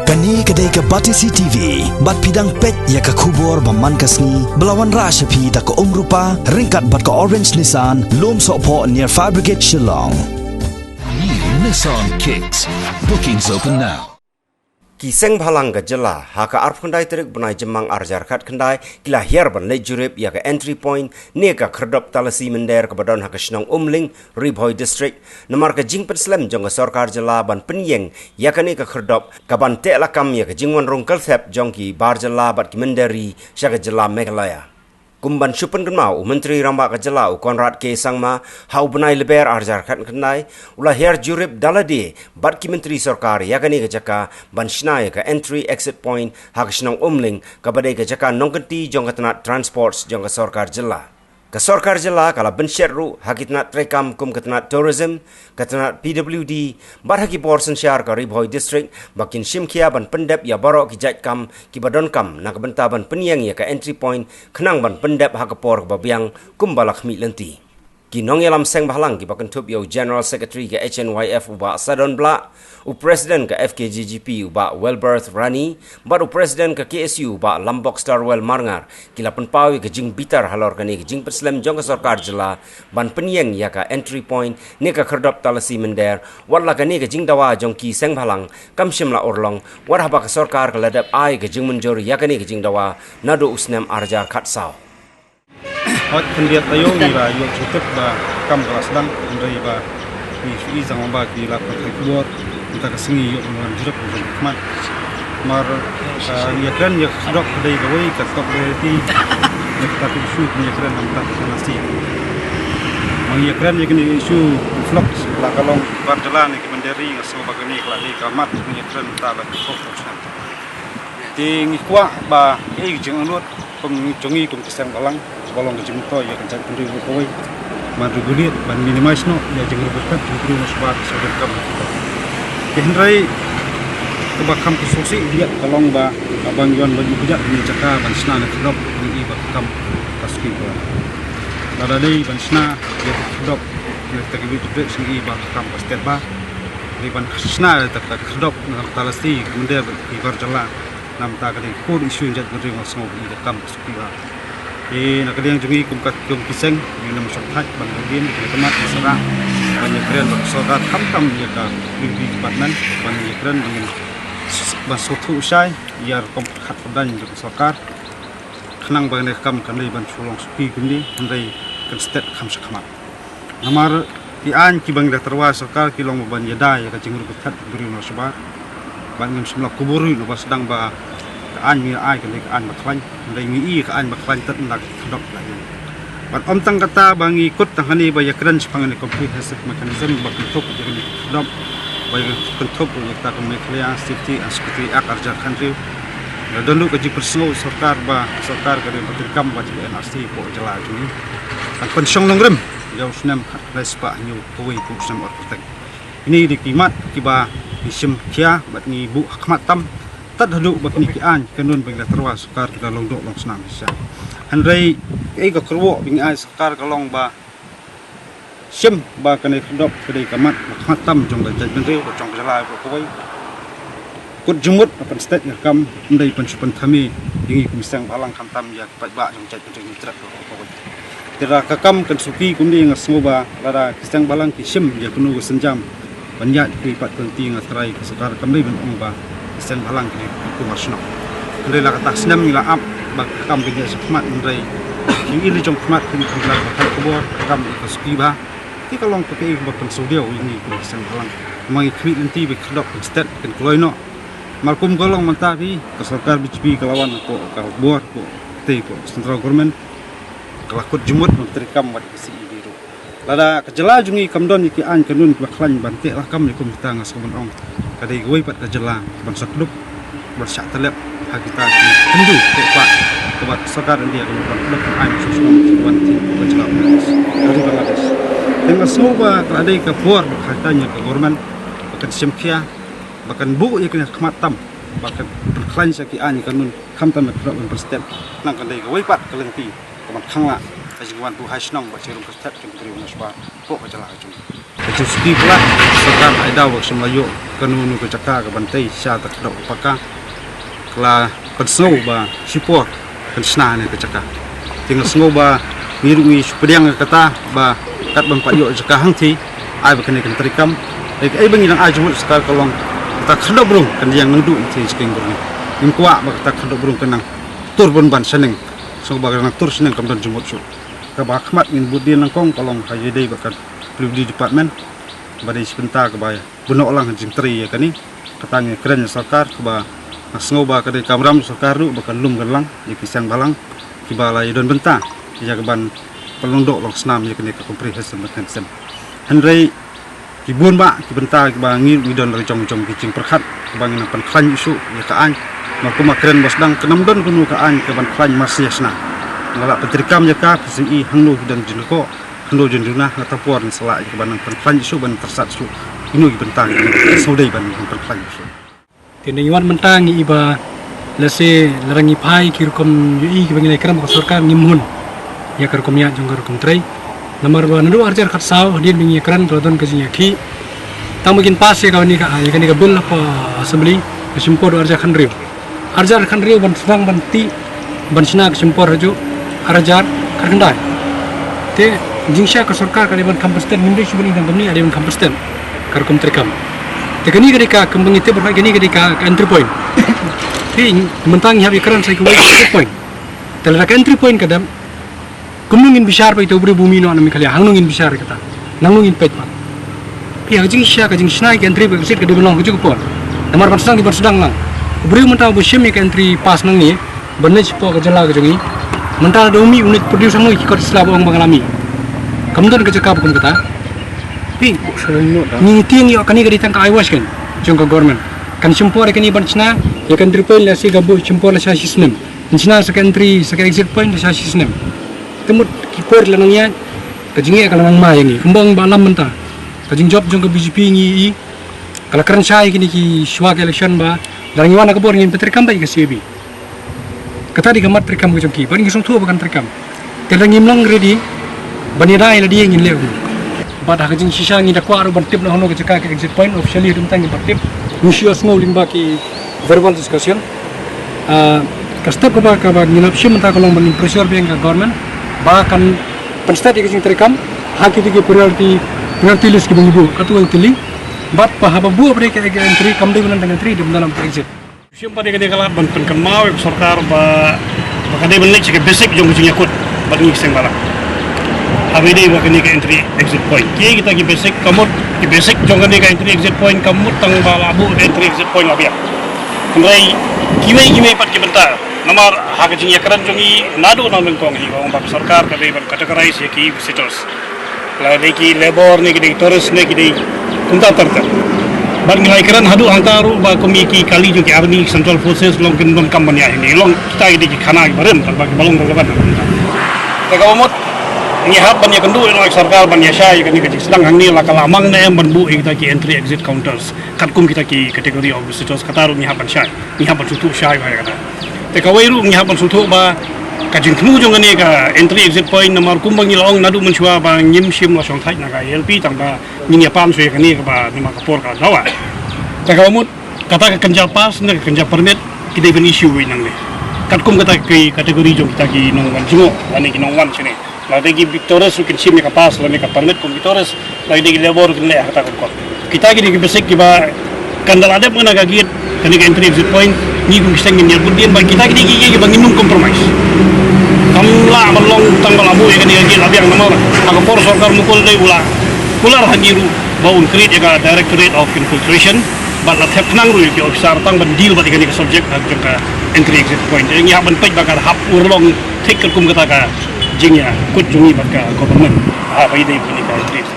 Kani kedai ke Batisi TV, bat pidang pet ya ke kubur baman kasni, belawan rashapi da ke rupa, ringkat bat ke Orange Nissan, lom sokpo near Fire Brigade Shillong. New Nissan Kicks. Bookings open now. Kiseng Bhalang Gajala, Haka Arpkandai Terik Bunai Jemang Arjar Khat Kandai, Kila Herban Late Jurip Yaka Entry Point, Neka Kerdop Talasi Mender Kabadon Hakashnong Umling, Ribhoi District, Namarka Jingpen Slem Jonga Sorkar Jala Ban Penyeng, Yaka Neka Kerdop, Kaban Te Lakam Yaka Jingwan Rong Kalthep Jongki Barjala Bat Kimenderi, Shaka Jala Meghalaya. Kumban Shupan Gmau, Menteri Rambak Kajalau, Konrad K. Sangma, Hau Bunai Leber Arjar Khat Kandai, Ulah Her Jurip Dalade, Bat Ki Menteri Sorkar, Yakani Kajaka, Ban Shnai Ka Entry Exit Point, Hakashnong Umling, Kabade Kajaka Nongkanti Jongatanat Transports Jonga Sorkar Jala. Ka Sorkar Jala kala Bensyet Ru, Hakitnat Trekam Kum Katanat Tourism, Katanat PWD, Bat Haki Borsen Syar Ka Ribhoi District, Bakin Shimkia Ban Pendep Ya Barok Ki Jait Kam, Ki Badon Kam, Nakabenta Ban Penyeng Ya Ka Entry Point, Kenang Ban Pendep Hakapor Ka Babiang, Kum Balak Mi Lenti. Ki Nong Yalam Seng Bahlang Ki Bakan Tup Yo General Secretary Ka HNYF Uba Sadon Blak, U President Ka FKGGP Uba Wellbirth Rani, Bat U President Ka KSU Uba Lambok Starwell Marngar, Ki Lapan Pawi Ka Jing Bitar Halor Ka Ni Ka Jing Perslem Jongka Sorkar Jala, Ban Penyeng Ya Ka Entry Point, Ni Ka Kerdop Talasi Mender, Watla Ka Ni Ka Jing Dawa Jongki Seng Bahlang, Kamshim La Orlong, Warhaba Ka Sorkar Ka Ladap Ai Ka Jing Menjor Ya Ka Ni Ka Jing Dawa, Nado Usnem Arjar Khat Sao. Hot pendiat tayo ni ba yung tutup ba kam kelas dan dari ba ni zaman ba di lapan keluar kita kesengi yung orang jeruk untuk mat mar ya kan ya sedok dari gawai ketok dari kita isu punya keren nampak nasi mang ya keren ya kini isu vlog lah kalau berjalan ni kemenderi ngaso bagani keladi kamat punya keren tak betul di ngikuah ba jangan luat pengunjungi kumpulan kalang bolong kecil itu ya kan cari beri koi, madu gulir, ban minimize no, ya jangan berkat beri masbar sebagai kamu. Kehendak kebakam kesusi dia kalong ba abang Yuan baju bijak ini cakap ban sena nak kedop ini bakam pasti ba. Nada deh ban sena dia kedop dia tak kebit kedop sini bakam pasti ba. Di ban sena tak kedop nak talasi kemudian ibar jalan nam tak ada kur isu yang jadi beri masuk ini bakam pasti ba. Nak yang jungi kum kiseng yang nama syarhat bangin temat serah banyak keren bersorat kam ya ka di departmen banyak keren dengan basutu usai biar kompat dan juga sokar kenang banyak kam kanai ban sulong suki kumni andai kan stet kam sakamat namar ki an ki bang terwa sokar ki long ban yada ya ka jingur betat beri no sobar bangin semula kuburi no sedang ba an mi ai kan an makwan dai mi ka an makwan tat nak dok lagi ban om tang kata bangi kut tang hani ba yakran spangan comprehensive mechanism ba kutuk jadi dok ba kutuk ta ko mekhlia safety and security act arjar country dulu ka ji persno sarkar ka berkam ba ji NRC ko jala juni kan pensiong longrem jau snam respa nyu koi ku snam architect ini dikimat kiba isim kia bat ni bu hikmat tam tad haduk bak nikian kanun bang terwa sukar ka long dok long snam sya handrai ka kerwo bing ai sukar ka long ba sim ba ka ne dok kedai kamat khatam jong ba jaj bendeu jong jala ko koi kut jumut apan state ngakam ndai pansupan thami dingi kumisang balang khantam ya pat ba jong jaj bendeu nitrat ko koi tira kakam kan suki kumdi ngasmo ba lara kisang balang kisim ya kunu senjam banyak ki pat penting ngatrai sukar kamri ben ba sen balang ni ku masno ndai la kata senam ni la ap bak kam bi sekhmat ndai king ili jong khmat kin khla ba ku bo kam ko ski ba ti kalong ko ke ba kan sudio ini ku sen balang mai khwi lenti bi khdok stat kan kloi no malkum golong manta bi ka sarkar BJP kalawan ko ka bo ko te ko central government kelakut jumut menteri kam wat si biru lada kejela jungi kamdon iki an kanun baklan bante lah kam ni kum kita ngaskon ong kadai goi pat kejela bangsa klub bersak telep hakita hindu tepat kebat sakar dia kan klub an susun wan tin kejela dari Bangladesh dengan semua kadai ke bor katanya ke government bahkan semkia bahkan bu ya kena khmatam bahkan berklan saki an kanun kamtan klub berstep nang kadai goi pat kelenti kaman khangla Ajiwan tu hasnong baca rumah step kembali masuk pok kejala jum. suki pula sarkar ada wak semlayo kanunu ke cakar ke bantai sya tak dok pakang kala pensau ba sipor kan sna ne ke cakar tinggal sengau ba ngirui supediang kata ba kat bang payo cakar hang thi ai ba kene kan terikam ai bengilang ai jumut sekal kolong tak khadok brung kan yang nangdu thi sking brung nim kwa ba tak khadok brung kenang tur bon ban seneng so ba kan tur seneng kam dan jumut su ka ba khmat min budin nangkong kolong haye dei ba kan pribadi department badai sebentar ke baya buno lang jing tri ya kani katanya keren sarkar ke ba sengau ba kadai kamram sarkar ru bakan lum gelang di pisang balang ki balai don benta ya ke ban pelondok long senam ya kani ka comprehensive mechanism henry ki bun ba ki benta ki ba ngi widon ri jong ki cing perkhat ke bangin pan klan isu ya ka an maku makren bos dang kenam don kunu ka an ke ban klan masih sna ngala petrikam ya ka psi hangnu dan jinko hando jenduna ngatapuar ni sala ke ban pan klan isu ban tersat su inu ki benta saudai ban pan klan isu tinayuan mentang iba lase larangi pai kirkom yui ki bangin kram ko sarkar ngimun ya karkom ya jong karkom trai nomor 2 ndu arjar khat saw dia bingi kran rodon ke jinya ki tang mungkin pas ya kawani ka ya kani ka bil apa assembly kesimpor arjar khan riu ban sedang banti ban sina kesimpor haju arjar karkendai te jingsha ka sarkar ka ban kampesten nimde shubani dang gamni ada ban kampesten karkom trikam te kani ka kembang itu berapa kani ka entry point ti mentang ya kran sai ko entry point telah ka entry point kadam kumungin besar pa ito bumi no anami kali hangnungin besar kata nangungin pet pa pi hajing sya ka jing snai ka entry ba sit ka de belong ku pon namar ban sedang lang beri mentang bo shim ka entry pas nang ni banne po ka jala ka jingi mentang do mi unit produce nang ki ko slab ong bangalami kamdon ka jakap kum kata pi ni tiang yo kani gadi tangka aiwas kan jong ka government kan simpor kani ban chna ya kan triple la si gabu simpor la system chna secondary exit point la system temut kipor la nangya kajinge kala nang ma yangi kumbang balam menta kajing job jong ka BJP ngi kala kran sai kini ki swag election ba larang iwana ka bor ngin petrikam ba ka CB kata di gamat trikam ko jongki ban ngi song thu ba kan trikam telang ngimlang ready banira ila dia ngin lew bad ha jing sisa ngi dakwa ro bantip na hono ka jaka ka exit point officially dum tang bantip musio small limba ki verbal discussion ka step ba ka ba nginap shim ta kolong ban pressure beng ka government bahkan penstat yang terekam hak itu priority list kibung ibu katu yang tili bat pahaba bu mereka entry kam dengan entry di dalam exit siapa dia kalau ban penkemau sarkar ba bakade benek cek basic jong kucing yakut bagi seng bala habide bakani ke entry exit point ki kita ki basic kamut ki basic jong kani ke entry exit point kamut tang bala bu entry exit point labia kembali kiwai pat ki bentar nomor hak jing yakran jongi nadu na mengkong hi bang bab sarkar ka dei categorize ki visitors la dei ki labor ne ki dei tourist ne ki dei kunta tarta bar nilai keran hadu antaru ba komi ki kali jo ki army central forces long kin don kam banya ini long kita ki dei khana ki baren tak bagi balong leban ta kawmot ni hab banya kendu no sarkar banya syai kan ki sedang hang ni la kalamang ne ban bu kita ki entry exit counters kat kum kita ki category of visitors kataru ni hab ban syai ni hab ban sutu syai ba kata tekawai ru ngihapan sutu ba kajing kenu jong ni ka entry exit point nomor kumbang ilong nadu menchua ba ngim sim la song thai na ka LP tang ba ni pam sui ka ni ka ba ni ma ka por ka dawa tekawamut kata ka kenjal pas na kenjal permit kidai ben issue wi nang ni kat kum kata ki kategori jong kita ki nong wan jingo ani ki nong wan sini la de ki victorious kin sim ni ka pas la ni ka permit kum victorious la de ki labor kin le kata ko kita ki di basic ki ba kandal ada pun agak giat kani ka entry exit point ni kung kisang ngin yarbudin ba kita kini gigi bang inung compromise kamla malong tanggal abu ya kani gigi labiang namor maka por sarkar mukul dai ular hagiru baun create ya directorate of infiltration but la thep nang ru ki officer tang ban deal ba kani ka subject ka entry exit point yang ya ban pej bakar hap urlong tik kum kata ka jingya kut jungi ba ka government ha bai dai kini ka entry